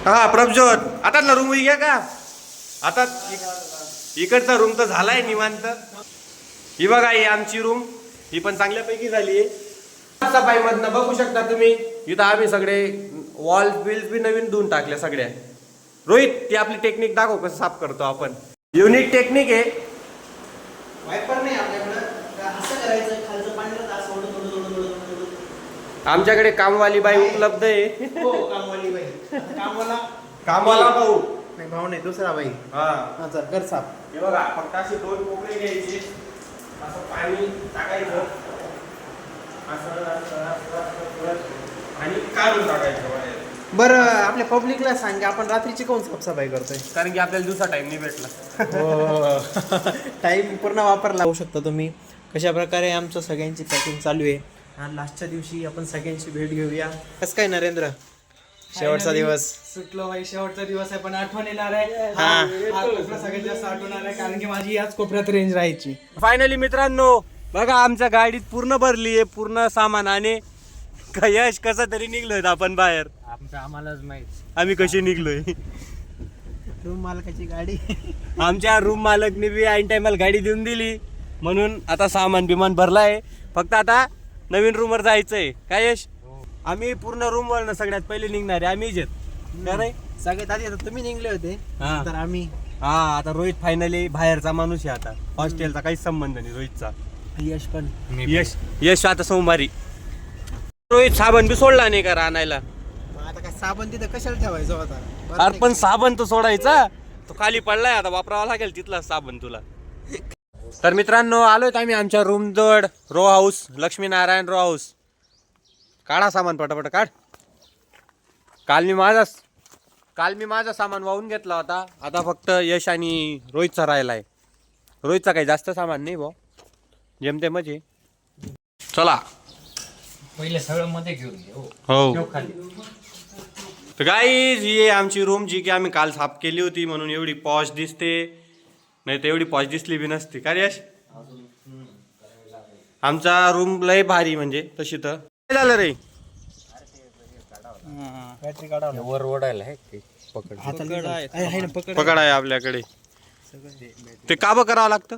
हा प्रभजोत आता ना रूम घ्या का आता इकडचा रूम तर झालाय निवांत. ही बघा ही आमची रूम, ही पण चांगल्यापैकी झाली आहे. सफाई मधनं बघू शकता तुम्ही, इथं आम्ही सगळे वॉल बिल्स बी नवीन धुवून टाकल्या सगळ्या. रोहित ती आपली टेक्निक दाखव कसं साफ करतो आपण. युनिक टेक्निक आहे. वायपर नाही आपल्याकडे, असं करायचं खालचं पाणी असं ओढत ओढत ओढत ओढत. आमच्याकडे कामवाली बाई उपलब्ध आहे. हो कामवाली बाई. कामवाला भाऊ नाही भाऊ नाही दुसरा बाई. हा चल कर साफ. हे बघा फक्त असे 2 कोपरे घ्यायचे, असं पाणी टाकायचं आणि काढून टाकायचं बाहेर. बरं आपल्या पब्लिकला सांग आपण रात्रीची कोण साफसफाई करतोय. कारण की आपल्याला दुसरा टाइम नाही भेटला. टाइम पूर्ण वापरला होऊ शकता तुम्ही. कशा प्रकारे आमचं सगळ्यांची पॅकिंग चालू आहे. आणि लास्टच्या दिवशी आपण सगळ्यांची भेट घेऊया. कसं काय नरेंद्र, शेवटचा दिवस सुटलो भाई, शेवटचा दिवस आहे पण आठवण येणार आहे. हा. हा कोपरा सगळ्यात जास्त आठवणार आहे कारण की माझी याच कोपऱ्यात रेंज राहायची. फायनली मित्रांनो बघा आमच्या गाडीत पूर्ण भरली आहे पूर्ण सामानाने. यश कसं तरी निघलोय आपण बाहेर. आम्हालाच माहित आम्ही कशी निघलोय. रूम मालकाची गाडी. आमच्या रूम मालकने बी ऐन टायमाला गाडी देऊन दिली म्हणून आता सामान बिमान भरलाय. फक्त आता नवीन रूमवर जायचंय. काय यश, आम्ही पूर्ण रूमवर ना सगळ्यात पहिले निघणार आहे आम्हीच आहेत. काय रे सगळ्यात आधी आता तुम्ही निघले होते, हा. तर आम्ही. हा आता रोहित फायनली बाहेरचा माणूस आहे. आता हॉस्टेलचा काहीच संबंध नाही रोहितचा. यश पण. यश आता सोमवारी. रोहित साबण बी सोडला नाही का आणायला. आता काय साबण तिथं कशाला ठेवायचं होता. अरे पण साबण तो सोडायचा, तो खाली पडलाय आता वापरावा लागेल तिथला साबण तुला. तर मित्रांनो आलोय आम्ही आमच्या रूम जवळ. Row house, Lakshminarayan row house. काढा सामान पटापट काढ. काल मी माझा सामान वाहून घेतला होता. आता फक्त यश आणि रोहितचा राहिलाय. रोहितचा काही जास्त सामान नाही भाऊ, जेमतेमच आहे. चला पहिले सगळं मध्ये घेऊन घे. हो तर गाईज ही आहे आमची रूम, जी की आम्ही काल साफ केली होती म्हणून एवढी पॉश दिसते. नाही तर एवढी पॉश दिसली बी नसती. काय यश, आमचा रूम लय भारी म्हणजे तशी. तर काय झालं रे, बॅटरी काढावं. वर ओढायला आहे ते पकड. पकड आहे आपल्याकडे. ते काबं करावं लागतं.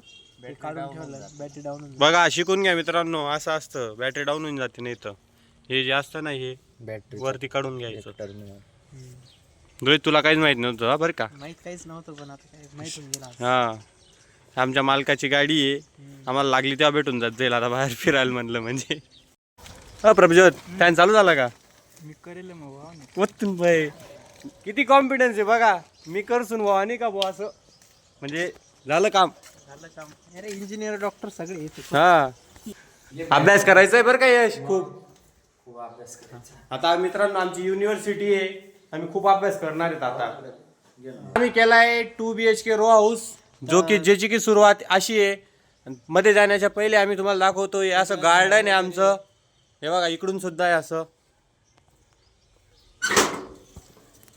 काढून ठेवलं, बॅटरी डाऊन. बघा शिकून घ्या मित्रांनो, असं असतं. बॅटरी डाऊन होऊन जाते. नाही तर हे जे असतं ना हे बॅटरी वरती काढून घ्यायचं. टर्मिनल. रोहित तुला काहीच माहित नव्हतं बरं का. माहित काहीच नव्हतं पण आता काय माहित होऊन गेला. हा आमच्या मालकाची गाडी आहे. आम्हाला लागली तेव्हा भेटून जाईल. आता बाहेर फिरायला म्हणलं म्हणजे. प्रभजोत फॅन चालू झाला का. मी करेल मग भाई किती कॉन्फिडन्स आहे बघा. मी करसून भाऊ आणि का भाऊ असं म्हणजे झालं काम. झालं काम. अरे इंजिनियर डॉक्टर सगळे येते. हा अभ्यास करायचा आहे बरं का यश, खूप अभ्यास करायचा. आता मित्रांनो आमची युनिव्हर्सिटी आहे, आम्ही खूप अभ्यास करणार आहेत. आता आम्ही केलाय 2 BHK रो हाऊस, जो की ज्याची की सुरुवात अशी आहे. मध्ये जाण्याच्या पहिले आम्ही तुम्हाला दाखवतो. हे असं गार्डन आहे आमचं. हे बघा इकडून सुद्धा आहे असं,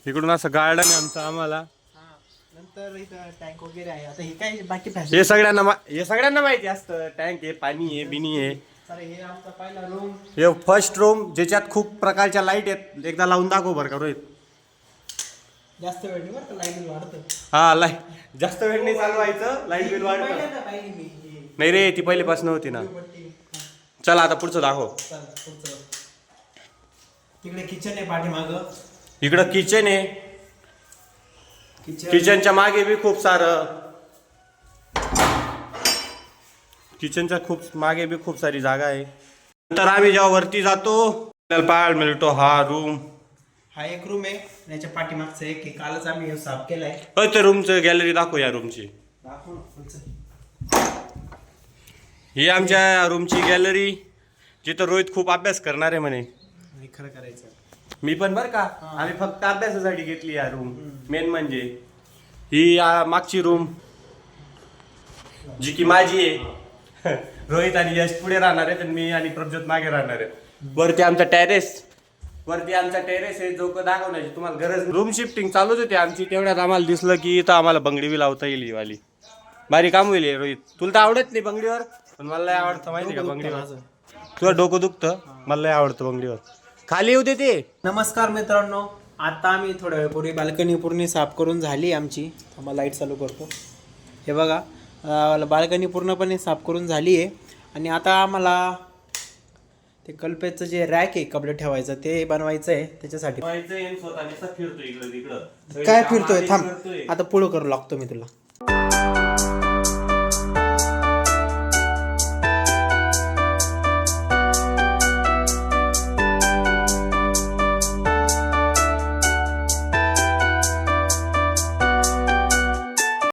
इकडून असं गार्डन आहे आमचं. आम्हाला नंतर इथं टँक वगैरे आहे. आता हे काय बाकी हे सगळ्यांना माहिती असतं. टँक आहे, पाणी आहे, बिनी आहे. हे आमचा पहिला रूम. हे फर्स्ट रूम, ज्याच्यात खूप प्रकारच्या लाईट आहेत. एकदा लावून दाखव बरं का रोहित. जास्त वेळ नाही बरं, लाईट बिल वाढतं. हा लाईट जास्त वेळ नाही चालवायचं, लाईट बिल वाढतं. पहिल्यांदा पाहिली मी ही. नाही रे ती पहिलीपासून होती ना. चला आता पुढचं दाखव. चल, पुढचं. तिकडे किचन आहे पाठीमागं. इकडं किचन आहे. किचनच्या मागे बी खूप सारं, किचनच्या खूप मागे बी खूप सारी जागा आहे. नंतर आम्ही जेव्हा वरती जातो आपल्याला पाहायला मिळतो हा रूम. हा एक रूम आहे. याच्या पाठीमागचं एक आहे. कालच आम्ही साफ केलाय. ते रूमचं गॅलरी दाखव या रूमची. दाखव ना पुढचं. ही आमच्या रूमची गॅलरी, जिथं रोहित खूप अभ्यास करणार आहे म्हणे. आणि खरं करायचं मी पण बरं का. आम्ही फक्त अभ्यासासाठी घेतली या रूम. मेन म्हणजे ही मागची रूम जी की माझी आहे. रोहित आणि यश पुढे राहणार आहेत आणि मी आणि प्रभजोत मागे राहणार आहे. वरती आमचा टेरेस आहे, जो दाखवण्याची तुम्हाला गरज. रूम शिफ्टिंग चालूच होती आमची, तेवढ्यात आम्हाला दिसलं की इथं आम्हाला बंगडी बी लावता येईल. ही वाली भारी काम होईल. रोहित तुला तर आवडत नाही बंगडीवर, पण मला लय आवडतं माहिती का बंगडीवर. तुला डोकं दुखतं, मला लय आवडतं बंगडीवर. खाली येऊ दे ते. नमस्कार मित्रांनो, आता आम्ही थोड्या वेळपूर्वी बाल्कनी पूर्ण साफ करून झाली आमची. आम्हाला लाईट चालू करतो. हे बघा बाल्कनी पूर्णपणे साफ करून झाली आहे. आणि आता आम्हाला ते कल्पेचं जे रॅक आहे कपडे ठेवायचं ते बनवायचं आहे. त्याच्यासाठी काय फिरतोय थांब. आता पुढं करू लागतो मी तुला.